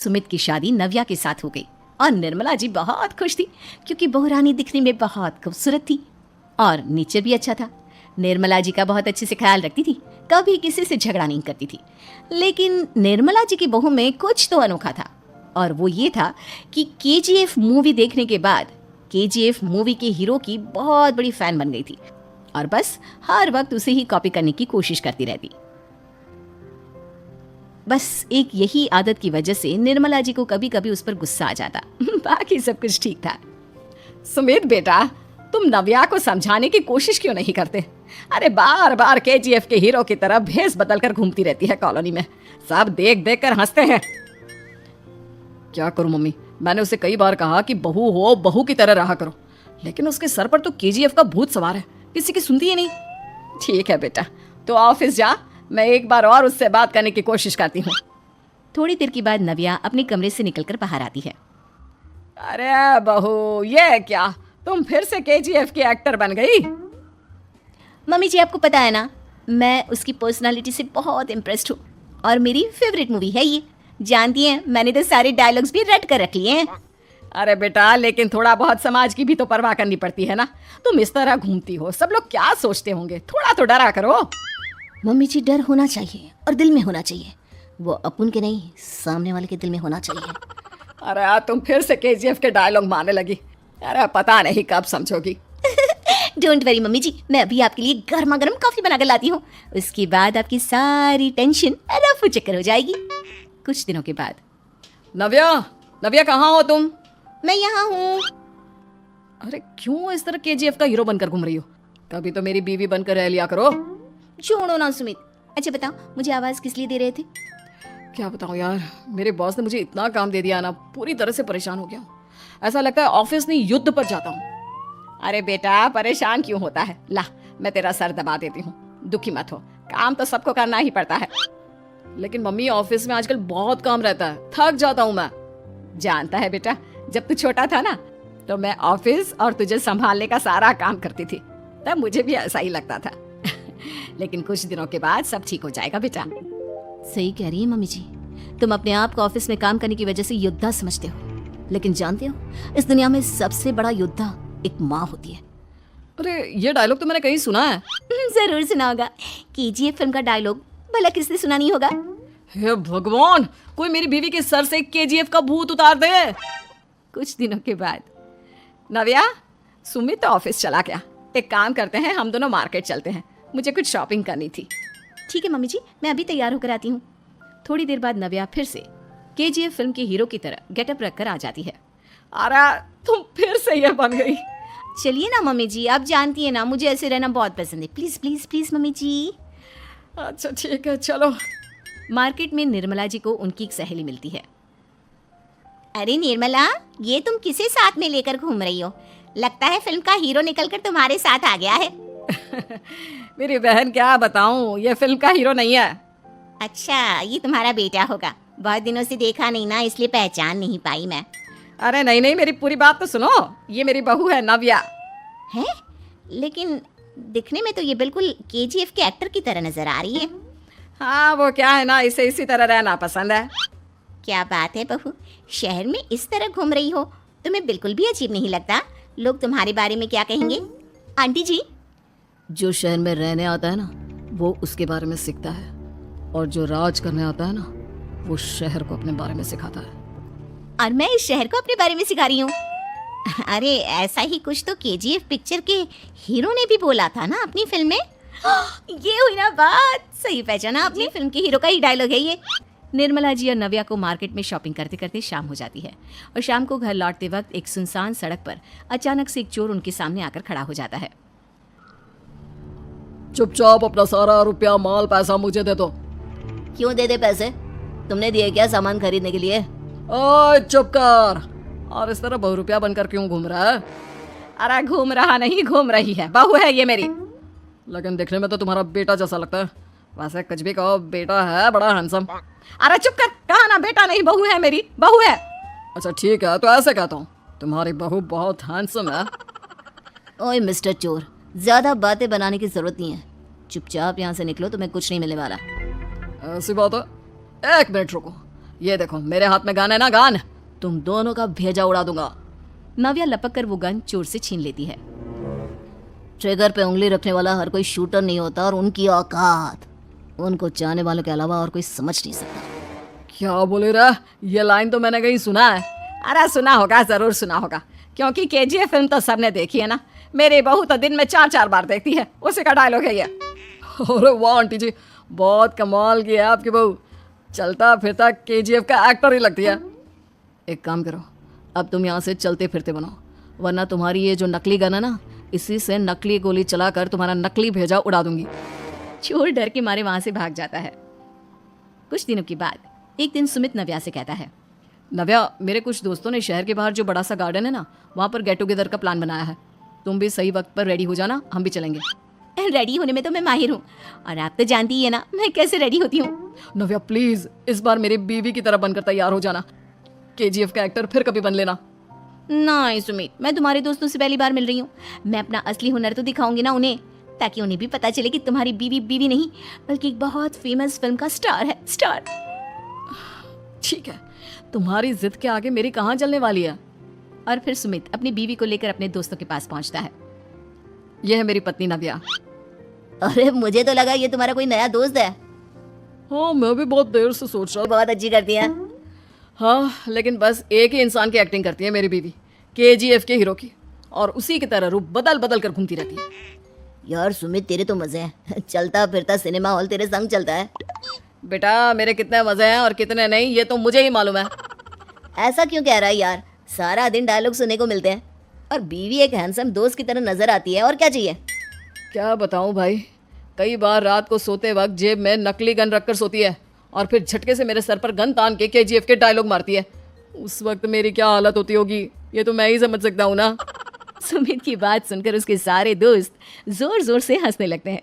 सुमित की शादी नव्या के साथ हो गई और निर्मला जी बहुत खुश थी क्योंकि बहू रानी दिखने में बहुत खूबसूरत थी और नेचर भी अच्छा था। निर्मला जी का बहुत अच्छे से ख्याल रखती थी, कभी किसी से झगड़ा नहीं करती थी। लेकिन निर्मला जी की बहू में कुछ तो अनोखा था और वो ये था कि केजीएफ मूवी देखने के बाद केजीएफ मूवी के हीरो की बहुत बड़ी फैन बन गई थी और बस हर वक्त उसे ही कॉपी करने की कोशिश करती रहती। बस एक यही आदत की वजह से निर्मला जी को कभी कभी उस पर गुस्सा आ जाता। बाकी सब कुछ ठीक था। सुमित बेटा, तुम नव्या को समझाने की कोशिश क्यों नहीं करते? अरे बार बार केजीएफ के हीरो की तरह भेस बदलकर घूमती रहती है कॉलोनी में, सब देख देख कर हंसते हैं। क्या करूं मम्मी, मैंने उसे कई बार कहा कि बहू हो, बहू की तरह रहा करो, लेकिन उसके सर पर तो केजीएफ का भूत सवार है, किसी की सुनती ही नहीं। ठीक है बेटा, तो ऑफिस जा, मैं एक बार और उससे बात करने की कोशिश करती हूँ। थोड़ी देर के बाद नव्या अपने कमरे से निकलकर बाहर आती है। अरे बहू, ये क्या, तुम फिर से केजीएफ की एक्टर बन गई? मम्मी जी, आपको पता है ना, मैं उसकी पर्सनालिटी से बहुत इम्प्रेस्ड हूँ और मेरी फेवरेट मूवी है ये। जानती हैं, मैंने तो सारे डायलॉग्स भी रट कर रख लिए हैं। अरे बेटा, लेकिन थोड़ा बहुत समाज की भी तो परवाह करनी पड़ती है ना। तुम इस तरह घूमती हो, सब लोग क्या सोचते होंगे, थोड़ा तो डरा करो। मम्मी जी, डर होना चाहिए और दिल में होना चाहिए, वो अपन के नहीं, सामने वाले के दिल में होना चाहिए। अरे तुम फिर से केजीएफ के डायलॉग मारने लगी। अरे पता नहीं कब समझोगी। डोंट वरी मम्मी जी, मैं अभी आपके लिए गर्मा गर्म कॉफी बनाकर लाती हूँ, उसके बाद आपकी सारी टेंशन रफू चक्कर हो जाएगी। कुछ दिनों के बाद। नव्या, नव्या कहाँ हो तुम? मैं यहाँ हूँ। अरे क्यों इस तरह केजीएफ का हीरो बनकर घूम रही हो? कभी तो मेरी बीवी बनकर रह लिया करो। छोड़ो ना सुमित। अच्छा बताओ, मुझे आवाज किस लिए दे रहे थे? क्या बताऊं यार, मेरे बॉस ने मुझे इतना काम दे दिया ना, पूरी तरह से परेशान हो गया हूँ। ऐसा लगता है ऑफिस नहीं युद्ध पर जाता हूँ। अरे बेटा, परेशान क्यों होता है? ला, मैं तेरा सर दबा देती हूँ, दुखी मत हो, काम तो सबको करना ही पड़ता है। लेकिन मम्मी, ऑफिस में आजकल बहुत काम रहता है, थक जाता हूँ मैं। जानता है बेटा, जब तू छोटा था ना, तो मैं ऑफिस और तुझे संभालने का सारा काम करती थी, तब मुझे भी ऐसा ही लगता था। लेकिन कुछ दिनों के बाद सब ठीक हो जाएगा बेटा। सही कह रही है मम्मी जी, तुम अपने आप को ऑफिस में काम करने की वजह से योद्धा समझते हो, लेकिन जानते हो, इस दुनिया में सबसे बड़ा योद्धा एक माँ होती है। अरे ये डायलॉग तो मैंने कहीं सुना है। जरूर सुना होगा, केजीएफ फिल्म का डायलॉग, भला किसने सुना नहीं होगा? हे भगवान, कोई मेरी बीवी के सर से केजीएफ का भूत उतार दे। कुछ दिनों के बाद। नव्या, सुमित तो ऑफिस चला गया, एक काम करते हैं, हम दोनों मार्केट चलते हैं, मुझे कुछ शॉपिंग करनी थी। ठीक है मम्मी जी, मैं अभी तैयार होकर आती हूँ। थोड़ी देर बाद नव्या फिर से केजीएफ फिल्म के हीरो की तरह गेटअप रखकर आ जाती है। अरे तुम फिर से ये बन गई। चलिए ना मम्मी जी, आप जानती है ना, मुझे ऐसे रहना बहुत पसंद है। प्लीज प्लीज प्लीज मम्मी जी। अच्छा ठीक है, चलो। मार्केट में निर्मला जी को उनकी एक सहेली मिलती है। अरे निर्मला, ये तुम किसे साथ में लेकर घूम रही हो? लगता है फिल्म का हीरो निकलकर तुम्हारे साथ आ गया है। मेरी बहन, क्या बताऊं, ये फिल्म का हीरो नहीं है। अच्छा, ये तुम्हारा बेटा होगा, बहुत दिनों से देखा नहीं ना, इसलिए पहचान नहीं पाई मैं। अरे नहीं नहीं, मेरी पूरी बात तो सुनो, ये मेरी बहू है नव्या। है? लेकिन दिखने में तो ये बिल्कुल केजीएफ के एक्टर की तरह नजर आ रही है। हाँ, वो क्या है ना, इसे इसी तरह रहना पसंद है। क्या बात है बहू, शहर में इस तरह घूम रही हो, तुम्हें बिल्कुल भी अजीब नहीं लगता? लोग तुम्हारे बारे में क्या कहेंगे? आंटी जी, जो शहर में रहने आता है ना, वो उसके बारे में सीखता है, और जो राज करने आता है ना, वो शहर को अपने बारे में सिखाता है। और मैं इस शहर को अपने बारे में सिखा रही हूँ। अरे ऐसा ही कुछ तो केजीएफ पिक्चर के हीरो ने भी बोला था ना अपनी फिल्म में। ये हुई ना बात, सही पहचाना आपने, फिल्म के हीरो का ही डायलॉग है ये। निर्मला जी और नव्या को मार्केट में शॉपिंग करते करते शाम हो जाती है और शाम को घर लौटते वक्त एक सुनसान सड़क पर अचानक से एक चोर उनके सामने आकर खड़ा हो जाता है। चुपचाप अपना सारा रुपया, माल, पैसा मुझे दे दो। क्यों दे दे पैसे? तुमने दिए क्या सामान खरीदने के लिए? ओए चुप कर, और इस तरह बहुरुपया बनकर क्यों घूम रहा है? अरे घूम रहा नहीं, घूम रही है, बहू है ये मेरी। लेकिन दिखने में तो तुम्हारा बेटा जैसा लगता है। वैसे कुछ भी कहो, बेटा है बड़ा हैंडसम। अरे चुप कर, कहा ना बेटा नहीं, बहू है मेरी, बहू है। अच्छा ठीक है, तो ऐसे कहता हूँ, तुम्हारी बहू बहुत हैंडसम है। ओए मिस्टर चोर, ज्यादा बातें बनाने की जरूरत नहीं है, चुपचाप यहाँ से निकलो, तुम्हें कुछ नहीं मिलने वाला। ऐसी बात है? एक मिनट रुको, ये देखो मेरे हाथ में गन है ना, गन, तुम दोनों का भेजा उड़ा दूंगा। नव्या लपक कर वो गन चोर से छीन लेती है। ट्रिगर पे उंगली रखने वाला हर कोई शूटर नहीं होता, और उनकी औकात उनको चाहने वालों के अलावा और कोई समझ नहीं सकता। क्या बोले रहा? ये लाइन तो मैंने कहीं सुना है। अरे सुना होगा, जरूर सुना होगा, क्योंकि केजीएफ फिल्म तो सबने देखी है ना। मेरी बहू तो दिन में 4-4 बार देखती है, उसी का डायलॉग है ये। अरे वाह आंटी जी, बहुत कमाल की है आपकी बहू, चलता फिरता केजीएफ का एक्टर ही लगती है। एक काम करो, अब तुम यहाँ से चलते फिरते बनो, वरना तुम्हारी ये जो नकली गन है ना, इसी से नकली गोली चलाकर तुम्हारा नकली भेजा उड़ा दूंगी। चोर डर के मारे वहां से भाग जाता है। कुछ दिनों के बाद एक दिन सुमित नव्या से कहता है, नव्या, मेरे कुछ दोस्तों ने शहर के बाहर जो बड़ा सा गार्डन है ना, वहाँ पर गेट टुगेदर का प्लान बनाया है। तुम भी सही वक्त पर रेडी हो जाना, हम भी चलेंगे। रेडी होने में तो मैं माहिर हूँ, और आप तो जानती ही है ना मैं कैसे रेडी होती हूँ। नव्या प्लीज इस बार मेरी बीवी की तरह बनकर तैयार हो जाना, केजीएफ का एक्टर फिर कभी बन लेना। नहीं सुमित, मैं तुम्हारे दोस्तों से पहली बार मिल रही हूँ, मैं अपना असली हुनर तो दिखाऊंगी ना उन्हें, ताकि उन्हें भी पता चले कि तुम्हारी बीवी बीवी नहीं बल्कि एक बहुत फेमस फिल्म का स्टार है, स्टार। ठीक है, तुम्हारी जिद के आगे मेरी कहाँ चलने वाली है। और फिर सुमित अपनी बीवी को लेकर अपने दोस्तों के पास पहुंचता है। यह है मेरी पत्नी नव्या। अरे मुझे तो लगा ये तुम्हारा कोई नया दोस्त है। हाँ मैं भी बहुत देर से सोच रहा हूँ। बहुत अच्छी करती है। हाँ लेकिन बस एक ही इंसान की एक्टिंग करती है मेरी बीवी, केजीएफ के हीरो की, और उसी की तरह रूप बदल बदल कर घूमती रहती है। यार सुमित तेरे तो मजे हैं, चलता फिरता सिनेमा हॉल तेरे संग चलता है। बेटा मेरे कितने मजे हैं और कितने नहीं ये तो मुझे ही मालूम है। ऐसा क्यों कह रहा है यार, सारा दिन डायलॉग सुनने को मिलते हैं, और बीवी एक हैंडसम दोस्त की तरह नजर आती है, और क्या चाहिए। क्या बताऊं भाई, कई बार रात को सोते वक्त जेब में नकली गन रखकर सोती है और फिर झटके से मेरे सर पर गन तान के केजीएफ के डायलॉग मारती है। उस वक्त मेरी क्या हालत होती होगी ये तो मैं ही समझ सकता हूँ ना। सुमित की बात सुनकर उसके सारे दोस्त जोर जोर से हंसने लगते हैं।